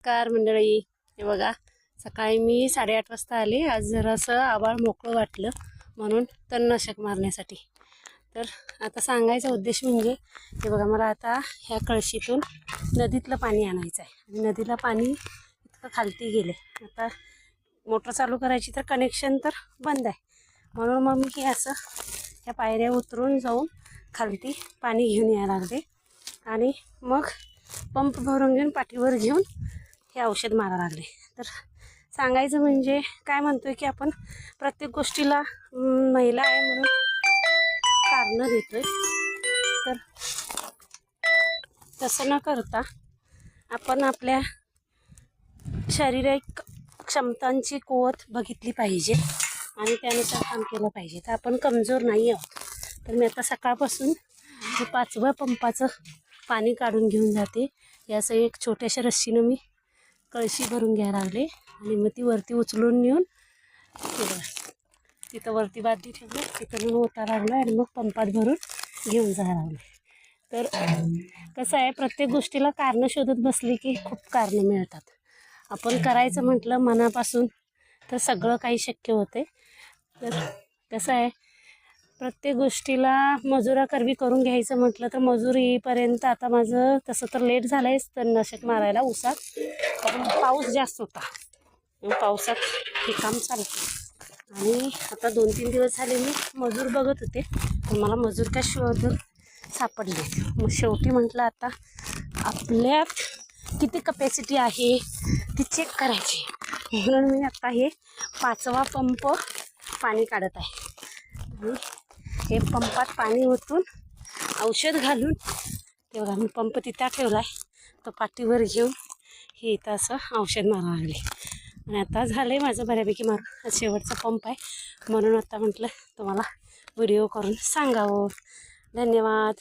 Car मंडळी, हे बघा सकाळी मी 8:30 वाजता आले. आज जरासं आभाळ मोकळं वाटलं म्हणून तणनाशक मारण्यासाठी. तर आता सांगायचा उद्देश म्हणजे हे बघा, मला आता ह्या कळशीतून नदीतलं पाणी आणायचं आहे आणि नदीला पाणी इतकं खालती गेले. आता मोटर चालू करायची तर कनेक्शन तर बंद आहे, म्हणून मग मी हे असं ह्या पायऱ्या उतरून जाऊन खालती पाणी घेऊन यायला लागले आणि मग पंप भरून घेऊन पाठीवर घेऊन हे औषध मारायला लागले. तर सांगायचं म्हणजे काय म्हणतोय की आपण प्रत्येक गोष्टीला महिला आहे म्हणून कारणं देतोय. तर तसं न करता आपण आपल्या शारीरिक क्षमतांची कुवत बघितली पाहिजे आणि त्यानुसार काम केलं पाहिजे. तर आपण कमजोर नाही आहोत. तर मी आता सकाळपासून 5व्या पंपाचं पाणी काढून घेऊन जाते. याचं एक छोट्याशा रस्सीनं मी कळशी भरून घ्यायला लागले आणि मग ती वरती उचलून नेऊन तिथं वरती बादली ठेवली, तिथं ओता लागला आणि मग पंपात भरून घेऊन जायला लागले. तर कसं आहे, प्रत्येक गोष्टीला कारणं शोधत बसली की खूप कारणं मिळतात. आपण करायचं म्हटलं मनापासून तर सगळं काही शक्य होते. तर कसं आहे, प्रत्येक गोष्टीला मजुराकरवी करून घ्यायचं म्हटलं तर मजूर येईपर्यंत आता माझं तसं तर लेट झालं आहे तणनाशक मारायला ऊसात, कारण पाऊस जास्त होता. पावसात हे काम चालतं आणि आता 2-3 दिवस झाले मी मजूर बघत होते, पण मला मजूर काय शोधत सापडले. मग शेवटी म्हटलं आता आपल्यात किती कपॅसिटी आहे ती चेक करायची, म्हणून मी आता हे 5वा पंप पाणी काढत आहे. आणि हे पंपात पाणी ओतून औषध घालून तेवढा मी पंप तिथं ठेवला आहे, तो पाठीवर घेऊन हे इथं असं औषध मारायला लागले. आणि आता झालं आहे माझं बऱ्यापैकी मारून. हा शेवटचा पंप आहे म्हणून आता म्हटलं तुम्हाला व्हिडिओ करून सांगावं. धन्यवाद.